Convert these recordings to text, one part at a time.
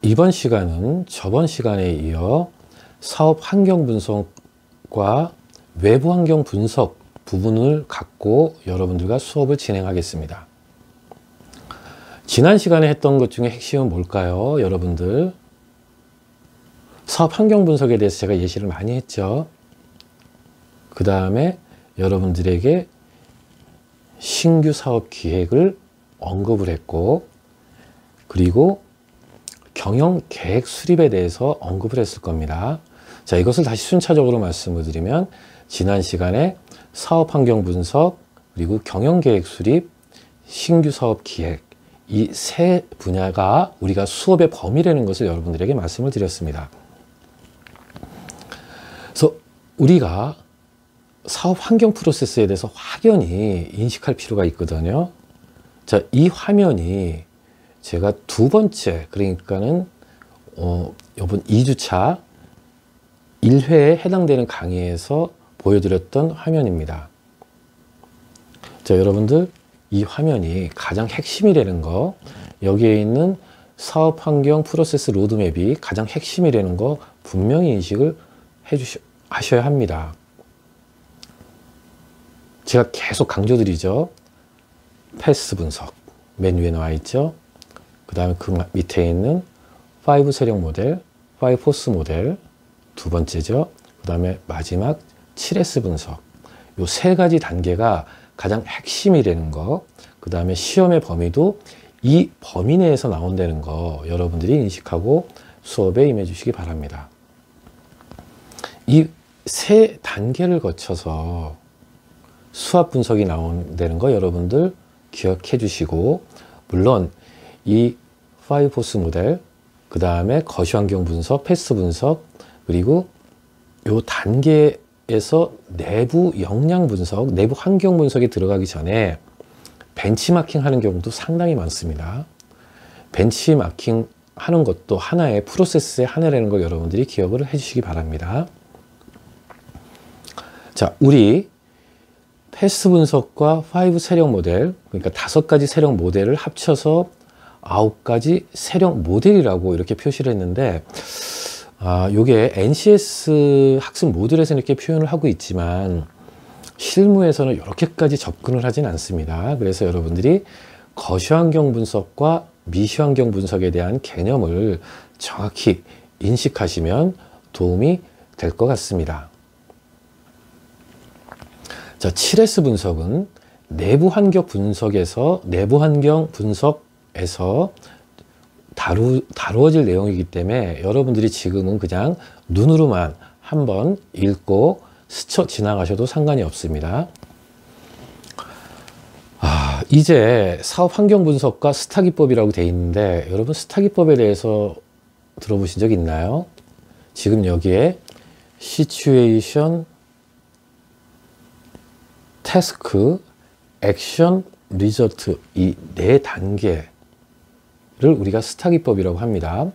이번 시간은 저번 시간에 이어 사업 환경 분석과 외부 환경 분석 부분을 갖고 여러분들과 수업을 진행하겠습니다. 지난 시간에 했던 것 중에 핵심은 뭘까요? 여러분들, 사업 환경 분석에 대해서 제가 예시를 많이 했죠. 그 다음에 여러분들에게 신규 사업 기획을 언급을 했고, 그리고 경영 계획 수립에 대해서 언급을 했을 겁니다. 자, 이것을 다시 순차적으로 말씀을 드리면, 지난 시간에 사업 환경 분석, 그리고 경영 계획 수립, 신규 사업 기획, 이 세 분야가 우리가 수업의 범위라는 것을 여러분들에게 말씀을 드렸습니다. 그래서 우리가 사업 환경 프로세스에 대해서 확연히 인식할 필요가 있거든요. 자, 이 화면이 제가 두 번째, 그러니까는 이번 2주차 1회에 해당되는 강의에서 보여드렸던 화면입니다. 자, 여러분들, 이 화면이 가장 핵심이라는 거, 여기에 있는 사업 환경 프로세스 로드맵이 가장 핵심이라는 거 분명히 인식을 하셔야 합니다. 제가 계속 강조드리죠. 패스 분석, 맨 위에 나와 있죠. 그 다음에 그 밑에 있는 5 세력 모델, 5 포스 모델, 두 번째죠. 그 다음에 마지막 7S 분석. 요 세 가지 단계가 가장 핵심이라는 거, 그 다음에 시험의 범위도 이 범위 내에서 나온다는 거 여러분들이 인식하고 수업에 임해 주시기 바랍니다. 이 세 단계를 거쳐서 수합 분석이 나온다는 거 여러분들 기억해 주시고, 물론 이 5포스 모델, 그 다음에 거시환경 분석, 패스 분석, 그리고 요 단계에서 내부 역량 분석, 내부 환경 분석에 들어가기 전에 벤치마킹 하는 경우도 상당히 많습니다. 벤치마킹 하는 것도 하나의 프로세스의 하나라는 걸 여러분들이 기억을 해 주시기 바랍니다. 자, 우리 패스 분석과 5 세력 모델, 그러니까 5가지 세력 모델을 합쳐서 9가지 세력 모델이라고 이렇게 표시를 했는데, 요게 NCS 학습 모듈에서는 이렇게 표현을 하고 있지만 실무에서는 이렇게까지 접근을 하진 않습니다. 그래서 여러분들이 거시환경 분석과 미시환경 분석에 대한 개념을 정확히 인식하시면 도움이 될 것 같습니다. 자, 7S 분석은 내부 환경 분석에서 다루어질 내용이기 때문에 여러분들이 지금은 그냥 눈으로만 한번 읽고 스쳐 지나가셔도 상관이 없습니다. 이제 사업 환경 분석과 스타 기법이라고 되어 있는데, 여러분 스타 기법에 대해서 들어보신 적 있나요? 지금 여기에 시츄에이션, 태스크, 액션, 리저트, 이 네 단계를 우리가 스타 기법이라고 합니다.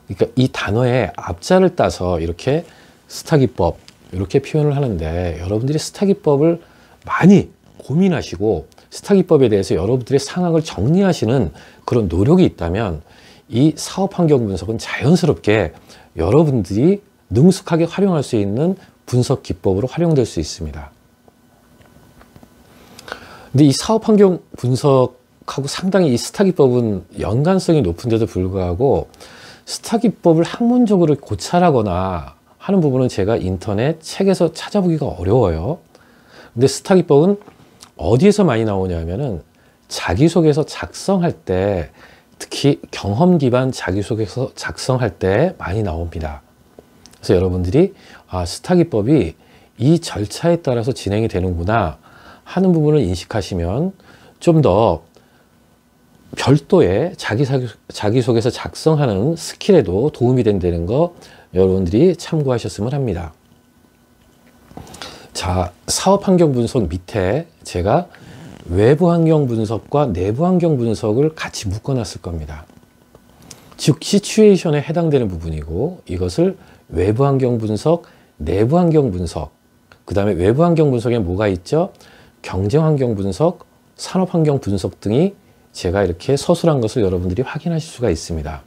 그러니까 이 단어의 앞자를 따서 이렇게 스타 기법 이렇게 표현을 하는데, 여러분들이 스타 기법을 많이 고민하시고 스타 기법에 대해서 여러분들의 상황을 정리하시는 그런 노력이 있다면 이 사업 환경 분석은 자연스럽게 여러분들이 능숙하게 활용할 수 있는 분석 기법으로 활용될 수 있습니다. 근데 이 사업 환경 분석하고 상당히 이 스타 기법은 연관성이 높은데도 불구하고 스타 기법을 학문적으로 고찰하거나 하는 부분은 제가 인터넷 책에서 찾아보기가 어려워요. 근데 스타 기법은 어디에서 많이 나오냐면은 자기소개서 작성할 때, 특히 경험 기반 자기소개서 작성할 때 많이 나옵니다. 그래서 여러분들이 스타 기법이 이 절차에 따라서 진행이 되는구나 하는 부분을 인식하시면 좀 더 별도의 자기소개서 작성하는 스킬에도 도움이 된다는 거 여러분들이 참고하셨으면 합니다. 자, 사업 환경 분석 밑에 제가 외부 환경 분석과 내부 환경 분석을 같이 묶어놨을 겁니다. 즉 시츄에이션에 해당되는 부분이고, 이것을 외부 환경 분석, 내부 환경 분석, 그 다음에 외부 환경 분석에 뭐가 있죠? 경쟁 환경 분석, 산업 환경 분석 등이 제가 이렇게 서술한 것을 여러분들이 확인하실 수가 있습니다.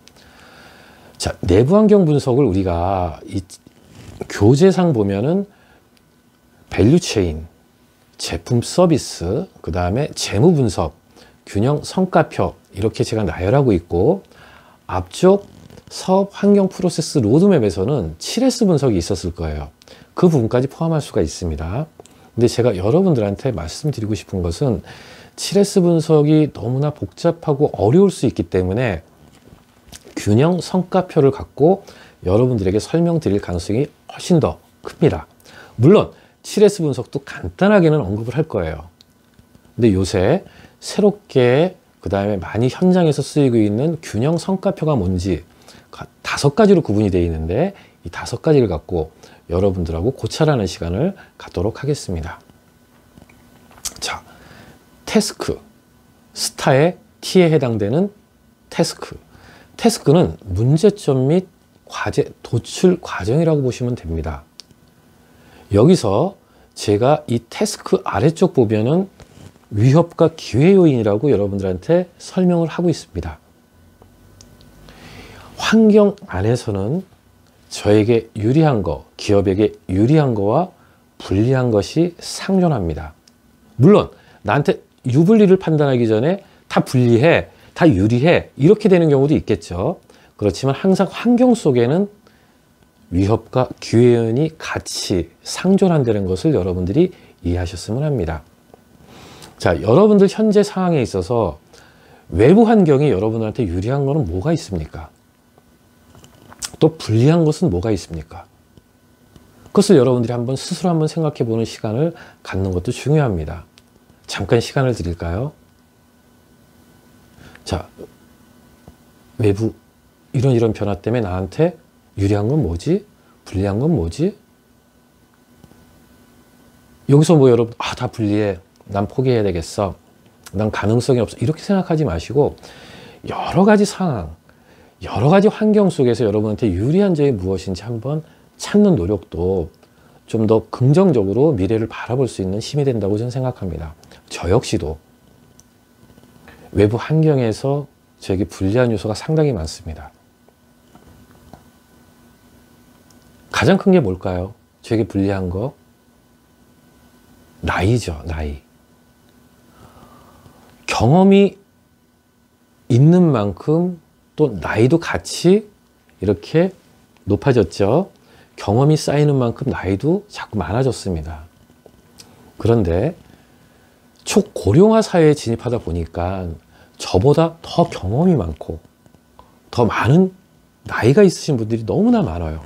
자, 내부 환경 분석을 우리가 이 교재상 보면은 밸류 체인, 제품 서비스, 그 다음에 재무 분석, 균형 성과표 이렇게 제가 나열하고 있고, 앞쪽 사업 환경 프로세스 로드맵에서는 7S 분석이 있었을 거예요. 그 부분까지 포함할 수가 있습니다. 근데 제가 여러분들한테 말씀드리고 싶은 것은 7S 분석이 너무나 복잡하고 어려울 수 있기 때문에 균형 성과표를 갖고 여러분들에게 설명드릴 가능성이 훨씬 더 큽니다. 물론 7S 분석도 간단하게는 언급을 할 거예요. 근데 요새 새롭게 그 다음에 많이 현장에서 쓰이고 있는 균형 성과표가 뭔지 5가지로 구분이 되어 있는데, 이 5가지를 갖고 여러분들하고 고찰하는 시간을 갖도록 하겠습니다. 자, 태스크, 스타의 T에 해당되는 태스크. 태스크는 문제점 및 과제, 도출 과정이라고 보시면 됩니다. 여기서 제가 이 태스크 아래쪽 보면은 위협과 기회 요인이라고 여러분들한테 설명을 하고 있습니다. 환경 안에서는 저에게 유리한 거, 기업에게 유리한 거와 불리한 것이 상존합니다. 물론 나한테 유불리를 판단하기 전에 다 불리해, 다 유리해 이렇게 되는 경우도 있겠죠. 그렇지만 항상 환경 속에는 위협과 기회 요인이 같이 상존한다는 것을 여러분들이 이해하셨으면 합니다. 자, 여러분들 현재 상황에 있어서 외부 환경이 여러분한테 유리한 것은 뭐가 있습니까? 또 불리한 것은 뭐가 있습니까? 그것을 여러분들이 스스로 한번 생각해 보는 시간을 갖는 것도 중요합니다. 잠깐 시간을 드릴까요? 자, 외부 이런 변화 때문에 나한테 유리한 건 뭐지? 불리한 건 뭐지? 여기서 뭐 여러분, 다 불리해. 난 포기해야 되겠어. 난 가능성이 없어. 이렇게 생각하지 마시고, 여러 가지 상황, 여러 가지 환경 속에서 여러분한테 유리한 점이 무엇인지 한번 찾는 노력도 좀 더 긍정적으로 미래를 바라볼 수 있는 힘이 된다고 저는 생각합니다. 저 역시도 외부 환경에서 저에게 불리한 요소가 상당히 많습니다. 가장 큰 게 뭘까요? 저에게 불리한 거? 나이죠, 나이. 경험이 있는 만큼 또 나이도 같이 이렇게 높아졌죠. 경험이 쌓이는 만큼 나이도 자꾸 많아졌습니다. 그런데 초고령화 사회에 진입하다 보니까 저보다 더 경험이 많고 더 많은 나이가 있으신 분들이 너무나 많아요.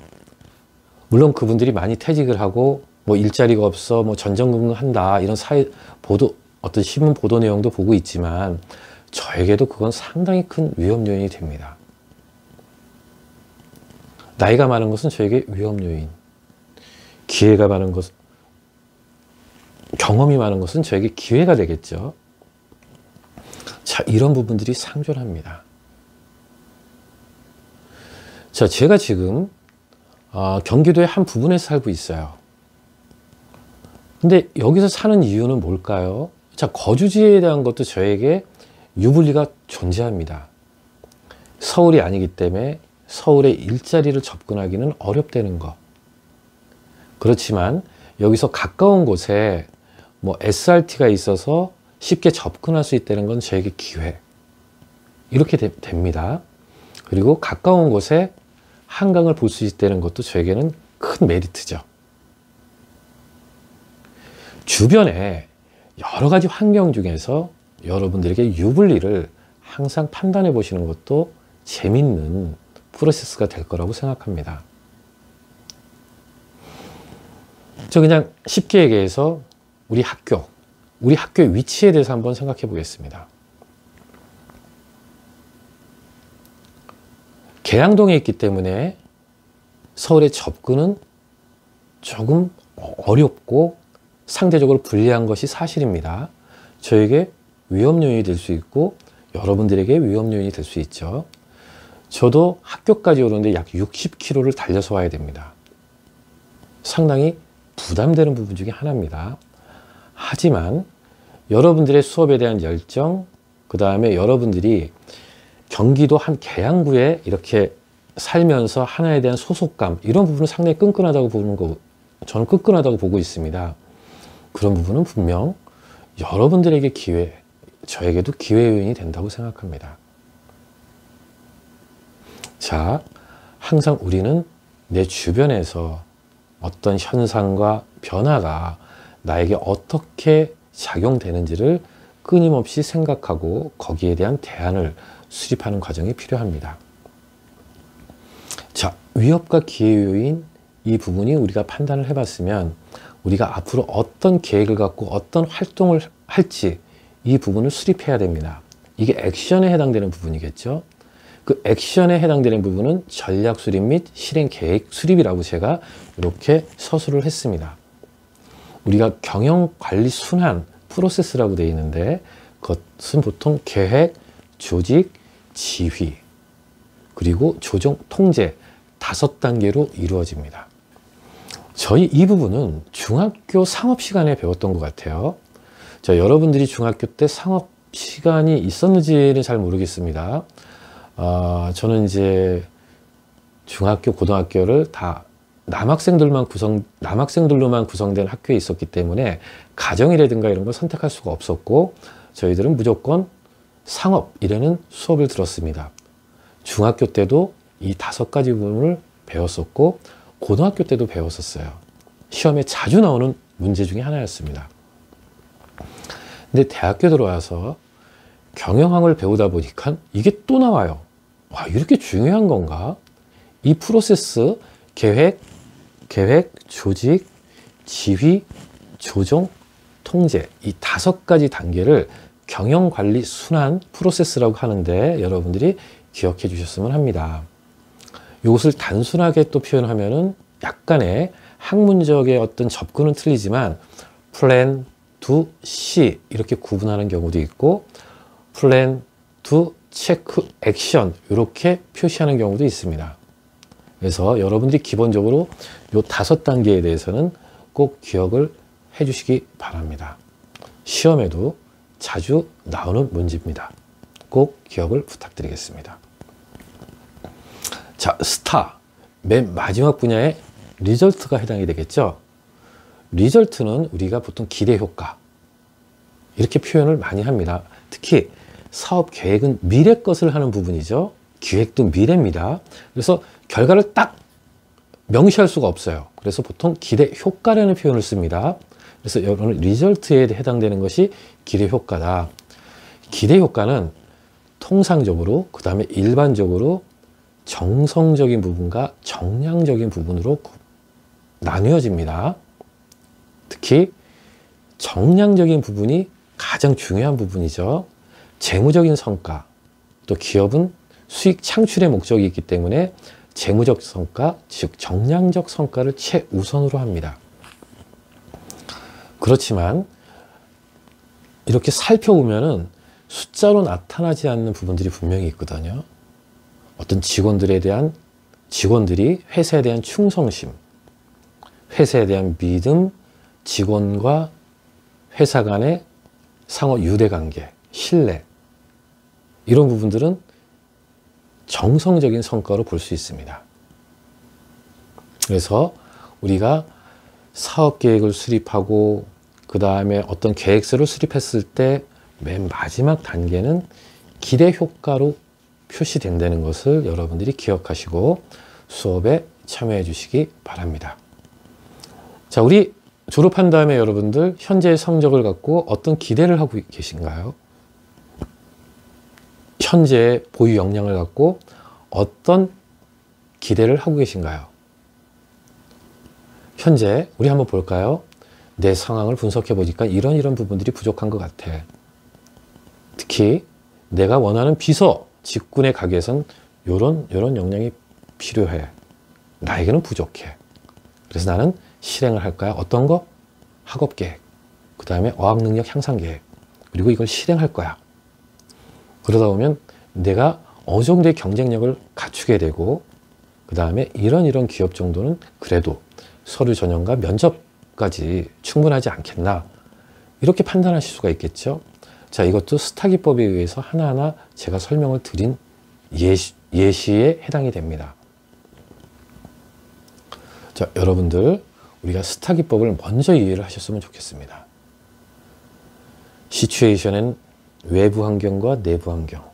물론 그분들이 많이 퇴직을 하고 뭐 일자리가 없어 뭐 전전긍긍한다 이런 사회 보도, 어떤 신문 보도 내용도 보고 있지만 저에게도 그건 상당히 큰 위험 요인이 됩니다. 나이가 많은 것은 저에게 위험 요인, 기회가 많은 것, 경험이 많은 것은 저에게 기회가 되겠죠. 자, 이런 부분들이 상존합니다. 자, 제가 지금 경기도의 한 부분에 살고 있어요. 근데 여기서 사는 이유는 뭘까요? 자, 거주지에 대한 것도 저에게 유불리가 존재합니다. 서울이 아니기 때문에 서울에 일자리를 접근하기는 어렵다는 것. 그렇지만 여기서 가까운 곳에 뭐 SRT가 있어서 쉽게 접근할 수 있다는 건 저에게 기회. 이렇게 됩니다. 그리고 가까운 곳에 한강을 볼 수 있다는 것도 저에게는 큰 메리트죠. 주변에 여러 가지 환경 중에서 여러분들에게 유불리를 항상 판단해 보시는 것도 재밌는 프로세스가 될 거라고 생각합니다. 저 그냥 쉽게 얘기해서 우리 학교의 위치에 대해서 한번 생각해 보겠습니다. 계양동에 있기 때문에 서울에 접근은 조금 어렵고 상대적으로 불리한 것이 사실입니다. 저에게 위험 요인이 될 수 있고 여러분들에게 위험 요인이 될 수 있죠. 저도 학교까지 오는데 약 60km를 달려서 와야 됩니다. 상당히 부담되는 부분 중에 하나입니다. 하지만 여러분들의 수업에 대한 열정, 그 다음에 여러분들이 경기도 한 계양구에 이렇게 살면서 하나에 대한 소속감, 이런 부분은 상당히 끈끈하다고 보는 거, 저는 끈끈하다고 보고 있습니다. 그런 부분은 분명 여러분들에게 기회, 저에게도 기회 요인이 된다고 생각합니다. 자, 항상 우리는 내 주변에서 어떤 현상과 변화가 나에게 어떻게 작용되는지를 끊임없이 생각하고 거기에 대한 대안을 수립하는 과정이 필요합니다. 자, 위협과 기회 요인, 이 부분이 우리가 판단을 해봤으면 우리가 앞으로 어떤 계획을 갖고 어떤 활동을 할지 이 부분을 수립해야 됩니다. 이게 액션에 해당되는 부분이겠죠. 그 액션에 해당되는 부분은 전략 수립 및 실행 계획 수립이라고 제가 이렇게 서술을 했습니다. 우리가 경영 관리 순환 프로세스라고 되어 있는데 그것은 보통 계획, 조직, 지휘, 그리고 조정, 통제 5단계로 이루어집니다. 저희 이 부분은 중학교 상업 시간에 배웠던 것 같아요. 자, 여러분들이 중학교 때 상업 시간이 있었는지는 잘 모르겠습니다. 저는 이제 중학교, 고등학교를 다 남학생들로만 구성된 학교에 있었기 때문에 가정이라든가 이런 걸 선택할 수가 없었고 저희들은 무조건 상업 이라는 수업을 들었습니다. 중학교 때도 이 5가지 부분을 배웠었고 고등학교 때도 배웠었어요. 시험에 자주 나오는 문제 중에 하나였습니다. 근데 대학교 들어와서 경영학을 배우다 보니까 이게 또 나와요. 와, 이렇게 중요한 건가? 이 프로세스, 계획, 조직, 지휘, 조정, 통제, 이 5가지 단계를 경영관리 순환 프로세스라고 하는데 여러분들이 기억해 주셨으면 합니다. 이것을 단순하게 또 표현하면은 약간의 학문적의 어떤 접근은 틀리지만 플랜, 두, 시 이렇게 구분하는 경우도 있고 플랜, 두, 체크, 액션 이렇게 표시하는 경우도 있습니다. 그래서 여러분들이 기본적으로 이 5단계에 대해서는 꼭 기억을 해 주시기 바랍니다. 시험에도 자주 나오는 문제입니다. 꼭 기억을 부탁드리겠습니다. 자, 스타, 맨 마지막 분야에 리절트가 해당이 되겠죠. 리절트는 우리가 보통 기대 효과 이렇게 표현을 많이 합니다. 특히 사업 계획은 미래 것을 하는 부분이죠. 기획도 미래입니다. 그래서 결과를 딱 명시할 수가 없어요. 그래서 보통 기대 효과라는 표현을 씁니다. 그래서 여러분 리절트에 해당되는 것이 기대 효과다. 기대 효과는 통상적으로 그 다음에 일반적으로 정성적인 부분과 정량적인 부분으로 나뉘어집니다. 특히 정량적인 부분이 가장 중요한 부분이죠. 재무적인 성과, 또 기업은 수익 창출의 목적이 있기 때문에 재무적 성과, 즉 정량적 성과를 최우선으로 합니다. 그렇지만 이렇게 살펴보면은 숫자로 나타나지 않는 부분들이 분명히 있거든요. 어떤 직원들이 회사에 대한 충성심, 회사에 대한 믿음, 직원과 회사 간의 상호 유대관계, 신뢰 이런 부분들은 정성적인 성과로 볼 수 있습니다. 그래서 우리가 사업계획을 수립하고 그 다음에 어떤 계획서를 수립했을 때 맨 마지막 단계는 기대 효과로 표시된다는 것을 여러분들이 기억하시고 수업에 참여해 주시기 바랍니다. 자, 우리 졸업한 다음에 여러분들 현재의 성적을 갖고 어떤 기대를 하고 계신가요? 현재의 보유 역량을 갖고 어떤 기대를 하고 계신가요? 현재 우리 한번 볼까요? 내 상황을 분석해 보니까 이런 부분들이 부족한 것 같아. 특히 내가 원하는 비서, 직군에 가기 위해선 이런 역량이 필요해. 나에게는 부족해. 그래서 나는 실행을 할까요? 어떤 거? 학업계획, 그 다음에 어학능력 향상계획, 그리고 이걸 실행할 거야. 그러다 보면 내가 어느 정도의 경쟁력을 갖추게 되고 그 다음에 이런 기업 정도는 그래도 서류 전형과 면접까지 충분하지 않겠나 이렇게 판단하실 수가 있겠죠. 자, 이것도 스타 기법에 의해서 하나하나 제가 설명을 드린 예시에 해당이 됩니다. 자, 여러분들 우리가 스타 기법을 먼저 이해를 하셨으면 좋겠습니다. 시츄에이션은 외부 환경과 내부 환경,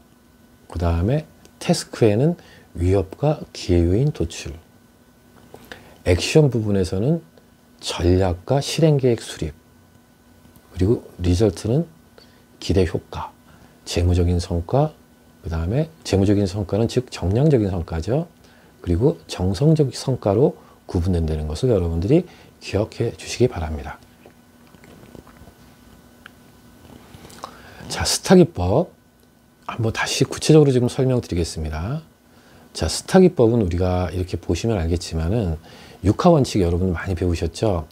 그 다음에 태스크에는 위협과 기회 요인 도출, 액션 부분에서는 전략과 실행 계획 수립, 그리고 리절트는 기대 효과, 재무적인 성과, 그 다음에 재무적인 성과는 즉 정량적인 성과죠. 그리고 정성적 성과로 구분된다는 것을 여러분들이 기억해 주시기 바랍니다. 자, 스타 기법 한번 다시 구체적으로 지금 설명드리겠습니다. 자, 스타 기법은 우리가 이렇게 보시면 알겠지만은 육하 원칙 여러분 많이 배우셨죠?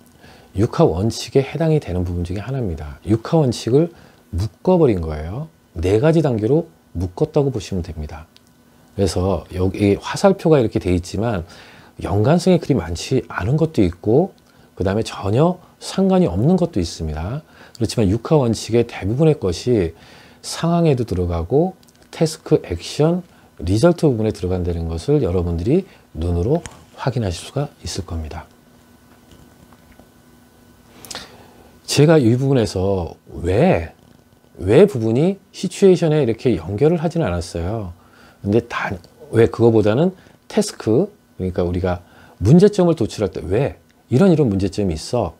육하 원칙에 해당이 되는 부분 중에 하나입니다. 육하 원칙을 묶어버린 거예요. 4가지 단계로 묶었다고 보시면 됩니다. 그래서 여기 화살표가 이렇게 돼 있지만 연관성이 그리 많지 않은 것도 있고 그 다음에 전혀 상관이 없는 것도 있습니다. 그렇지만 육하 원칙의 대부분의 것이 상황에도 들어가고 태스크, 액션, 리절트 부분에 들어간다는 것을 여러분들이 눈으로 확인하실 수가 있을 겁니다. 제가 이 부분에서 왜 부분이 시츄에이션에 이렇게 연결을 하지는 않았어요. 근데 왜 그거보다는 태스크, 그러니까 우리가 문제점을 도출할 때 왜 이런 문제점이 있어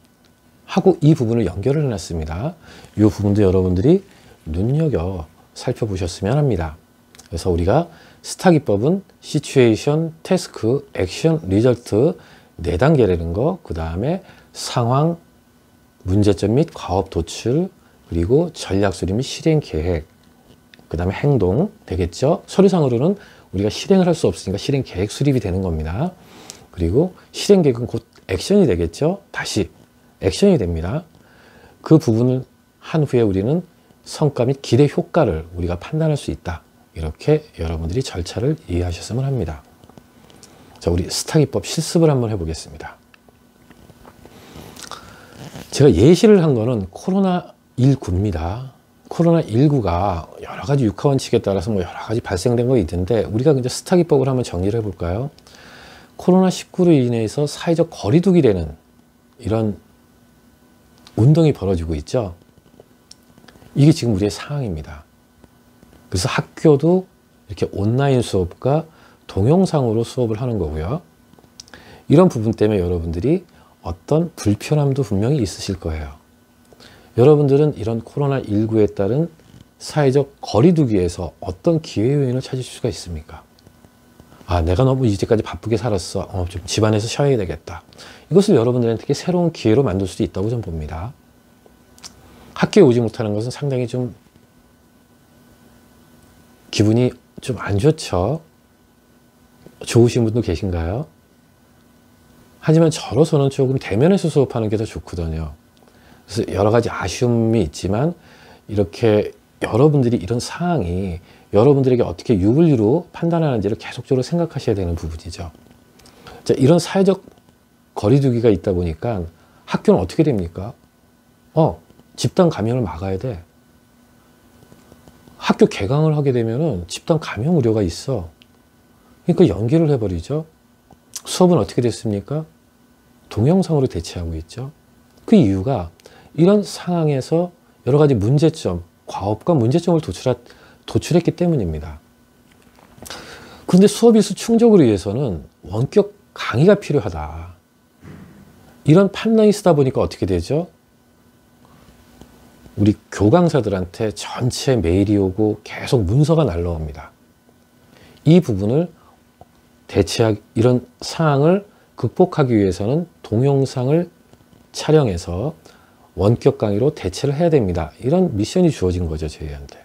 하고 이 부분을 연결을 해놨습니다. 이 부분도 여러분들이 눈여겨 살펴보셨으면 합니다. 그래서 우리가 스타 기법은 시츄에이션, 태스크, 액션, 리절트 4단계라는 거, 그 다음에 상황, 문제점 및 과업 도출, 그리고 전략 수립 및 실행 계획, 그 다음에 행동 되겠죠. 서류상으로는 우리가 실행을 할 수 없으니까 실행 계획 수립이 되는 겁니다. 그리고 실행 계획은 곧 액션이 되겠죠. 다시 액션이 됩니다. 그 부분을 한 후에 우리는 성과 및 기대 효과를 우리가 판단할 수 있다. 이렇게 여러분들이 절차를 이해하셨으면 합니다. 자, 우리 스타 기법 실습을 한번 해보겠습니다. 제가 예시를 한 거는 코로나19입니다. 코로나19가 여러 가지 육하 원칙에 따라서 여러 가지 발생된 거 있는데 우리가 이제 스타 기법을 한번 정리를 해볼까요? 코로나19로 인해서 사회적 거리두기 되는 이런 운동이 벌어지고 있죠. 이게 지금 우리의 상황입니다. 그래서 학교도 이렇게 온라인 수업과 동영상으로 수업을 하는 거고요. 이런 부분 때문에 여러분들이 어떤 불편함도 분명히 있으실 거예요. 여러분들은 이런 코로나19에 따른 사회적 거리두기에서 어떤 기회 요인을 찾을 수가 있습니까? 아, 내가 너무 이제까지 바쁘게 살았어. 좀 집안에서 쉬어야 되겠다. 이것을 여러분들한테 새로운 기회로 만들 수도 있다고 저는 봅니다. 학교에 오지 못하는 것은 상당히 좀 기분이 좀 안 좋죠. 좋으신 분도 계신가요? 하지만 저로서는 조금 대면에서 수업하는 게 더 좋거든요. 그래서 여러 가지 아쉬움이 있지만 이렇게 여러분들이 이런 상황이 여러분들에게 어떻게 유불리로 판단하는지를 계속적으로 생각하셔야 되는 부분이죠. 자, 이런 사회적 거리두기가 있다 보니까 학교는 어떻게 됩니까? 집단 감염을 막아야 돼. 학교 개강을 하게 되면은 집단 감염 우려가 있어. 그러니까 연기를 해버리죠. 수업은 어떻게 됐습니까? 동영상으로 대체하고 있죠. 그 이유가 이런 상황에서 여러 가지 문제점, 과업과 문제점을 도출했기 때문입니다. 그런데 수업 일수 충족을 위해서는 원격 강의가 필요하다. 이런 판단이 쓰다 보니까 어떻게 되죠? 우리 교강사들한테 전체 메일이 오고 계속 문서가 날라옵니다. 이 부분을 이런 상황을 극복하기 위해서는 동영상을 촬영해서 원격 강의로 대체를 해야 됩니다. 이런 미션이 주어진 거죠, 저희한테.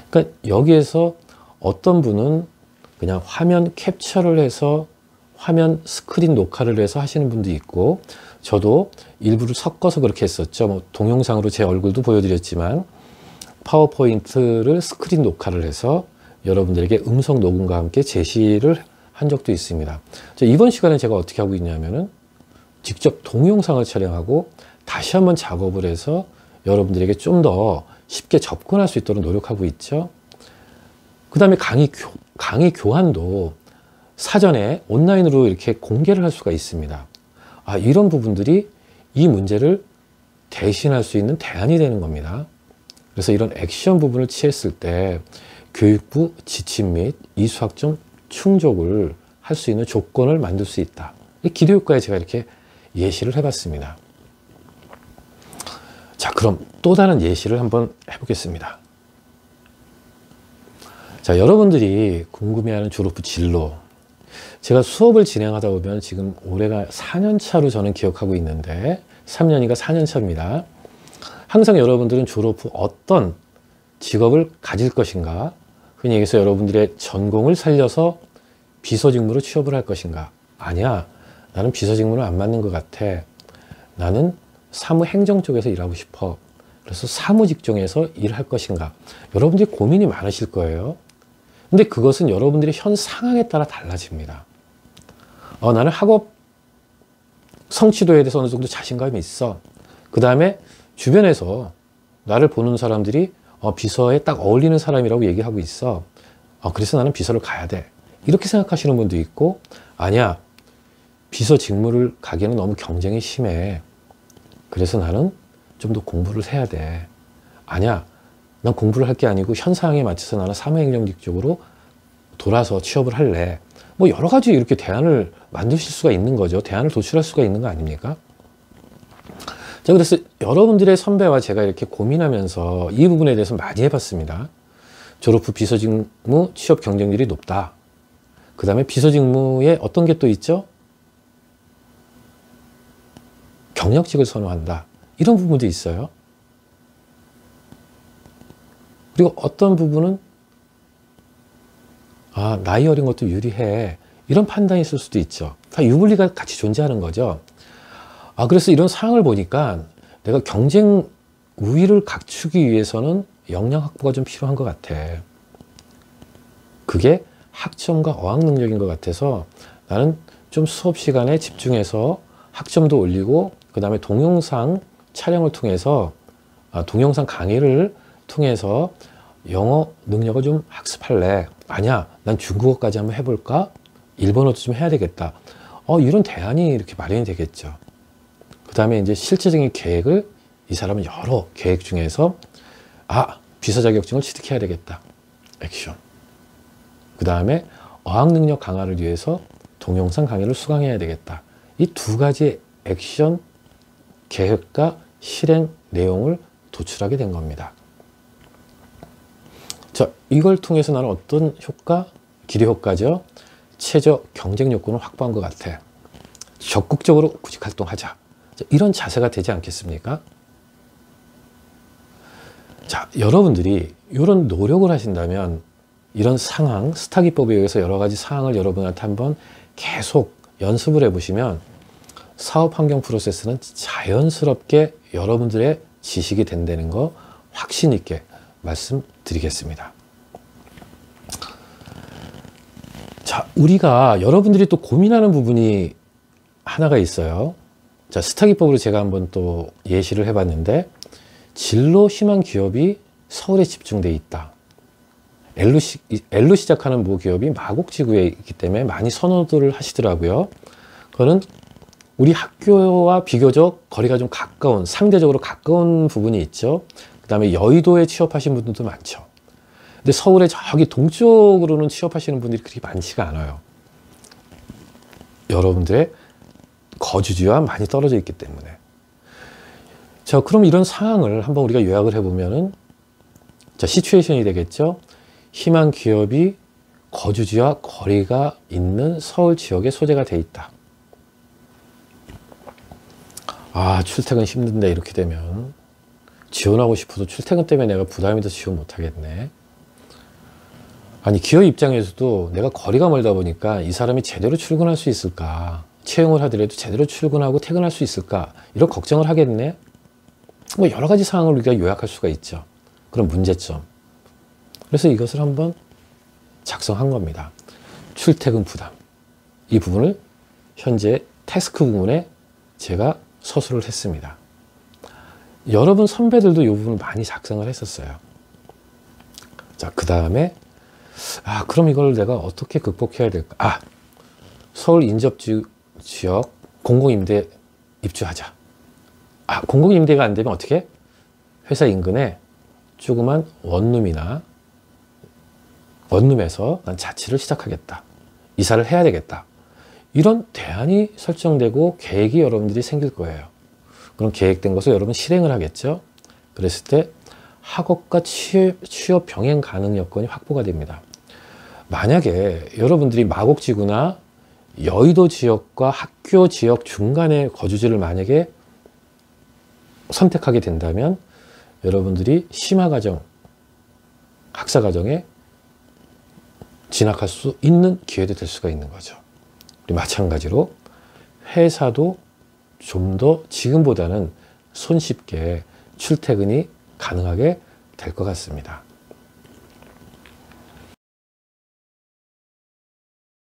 그러니까 여기에서 어떤 분은 그냥 화면 캡처를 해서 화면 스크린 녹화를 해서 하시는 분도 있고, 저도 일부를 섞어서 그렇게 했었죠. 동영상으로 제 얼굴도 보여드렸지만 파워포인트를 스크린 녹화를 해서 여러분들에게 음성 녹음과 함께 제시를 한 적도 있습니다. 이번 시간에 제가 어떻게 하고 있냐면은 직접 동영상을 촬영하고 다시 한번 작업을 해서 여러분들에게 좀 더 쉽게 접근할 수 있도록 노력하고 있죠. 그 다음에 강의 교환도 사전에 온라인으로 이렇게 공개를 할 수가 있습니다. 아, 이런 부분들이 이 문제를 대신할 수 있는 대안이 되는 겁니다. 그래서 이런 액션 부분을 취했을 때 교육부 지침 및 이수학점 충족을 할 수 있는 조건을 만들 수 있다. 이 기대효과에 제가 이렇게 예시를 해봤습니다. 자, 그럼 또 다른 예시를 한번 해보겠습니다. 자, 여러분들이 궁금해하는 졸업후 진로. 제가 수업을 진행하다 보면 지금 올해가 4년 차로 저는 기억하고 있는데 3년이가 4년 차입니다. 항상 여러분들은 졸업 후 어떤 직업을 가질 것인가, 흔히 얘기해서 여러분들의 전공을 살려서 비서직무로 취업을 할 것인가. 아니야, 나는 비서직무는 안 맞는 것 같아. 나는 사무행정 쪽에서 일하고 싶어. 그래서 사무직종에서 일할 것인가. 여러분들이 고민이 많으실 거예요. 근데 그것은 여러분들의 현 상황에 따라 달라집니다. 나는 학업 성취도에 대해서 어느 정도 자신감이 있어. 그 다음에 주변에서 나를 보는 사람들이 비서에 딱 어울리는 사람이라고 얘기하고 있어. 그래서 나는 비서를 가야 돼. 이렇게 생각하시는 분도 있고, 아니야, 비서 직무를 가기에는 너무 경쟁이 심해. 그래서 나는 좀 더 공부를 해야 돼. 아니야, 난 공부를 할 게 아니고 현 상황에 맞춰서 나는 사무행정직 쪽으로 돌아서 취업을 할래. 뭐 여러 가지 이렇게 대안을 만드실 수가 있는 거죠. 대안을 도출할 수가 있는 거 아닙니까? 자, 그래서 여러분들의 선배와 제가 이렇게 고민하면서 이 부분에 대해서 많이 해봤습니다. 졸업 후 비서직무 취업 경쟁률이 높다. 그 다음에 비서직무에 어떤 게 또 있죠? 경력직을 선호한다. 이런 부분도 있어요. 그리고 어떤 부분은 나이 어린 것도 유리해. 이런 판단이 있을 수도 있죠. 다 유불리가 같이 존재하는 거죠. 그래서 이런 상황을 보니까 내가 경쟁 우위를 갖추기 위해서는 역량 확보가 좀 필요한 것 같아. 그게 학점과 어학 능력인 것 같아서 나는 좀 수업 시간에 집중해서 학점도 올리고 그 다음에 동영상 촬영을 통해서 동영상 강의를 통해서 영어 능력을 좀 학습할래. 아니야, 난 중국어까지 한번 해볼까? 일본어도 좀 해야 되겠다. 이런 대안이 이렇게 마련이 되겠죠. 그 다음에 이제 실제적인 계획을 이 사람은 여러 계획 중에서 비서 자격증을 취득해야 되겠다. 액션. 그 다음에 어학 능력 강화를 위해서 동영상 강의를 수강해야 되겠다. 이 두 가지 액션, 계획과 실행 내용을 도출하게 된 겁니다. 자, 이걸 통해서 나는 어떤 효과? 기대 효과죠. 최저 경쟁 요건을 확보한 것 같아. 적극적으로 구직 활동하자. 자, 이런 자세가 되지 않겠습니까? 자, 여러분들이 이런 노력을 하신다면 이런 상황, 스타기법에 의해서 여러 가지 상황을 여러분한테 한번 계속 연습을 해보시면 사업 환경 프로세스는 자연스럽게 여러분들의 지식이 된다는 거 확신 있게 말씀드리겠습니다. 자, 우리가 여러분들이 또 고민하는 부분이 하나가 있어요. 자, 스타기법으로 제가 한번 또 예시를 해봤는데 진로 희망 기업이 서울에 집중되어 있다. L로 시작하는 모 기업이 마곡지구에 있기 때문에 많이 선호들을 하시더라고요. 그거는 우리 학교와 비교적 거리가 좀 가까운, 상대적으로 가까운 부분이 있죠. 그 다음에 여의도에 취업하신 분들도 많죠. 근데 서울에 저기 동쪽으로는 취업하시는 분들이 그렇게 많지가 않아요. 여러분들의 거주지와 많이 떨어져 있기 때문에. 자, 그럼 이런 상황을 한번 우리가 요약을 해보면은, 자, 시츄에이션이 되겠죠. 희망 기업이 거주지와 거리가 있는 서울 지역에 소재가 돼 있다. 출퇴근 힘든데 이렇게 되면 지원하고 싶어도 출퇴근 때문에 내가 부담이 돼서 지원 못 하겠네. 아니, 기업 입장에서도 내가 거리가 멀다 보니까 이 사람이 제대로 출근할 수 있을까? 채용을 하더라도 제대로 출근하고 퇴근할 수 있을까? 이런 걱정을 하겠네. 뭐 여러 가지 상황을 우리가 요약할 수가 있죠. 그런 문제점. 그래서 이것을 한번 작성한 겁니다. 출퇴근 부담. 이 부분을 현재 태스크 부분에 제가 서술을 했습니다. 여러분 선배들도 이 부분을 많이 작성을 했었어요. 자, 그 다음에 그럼 이걸 내가 어떻게 극복해야 될까? 서울 인접 지역 공공임대 입주하자. 공공임대가 안 되면 어떻게? 회사 인근에 조그만 원룸이나 원룸에서 난 자취를 시작하겠다. 이사를 해야 되겠다. 이런 대안이 설정되고 계획이 여러분들이 생길 거예요. 그럼 계획된 것을 여러분 실행을 하겠죠. 그랬을 때 학업과 취업 병행 가능 여건이 확보가 됩니다. 만약에 여러분들이 마곡지구나 여의도 지역과 학교 지역 중간에 거주지를 만약에 선택하게 된다면 여러분들이 심화과정, 학사과정에 진학할 수 있는 기회도 될 수가 있는 거죠. 마찬가지로 회사도 좀 더 지금보다는 손쉽게 출퇴근이 가능하게 될 것 같습니다.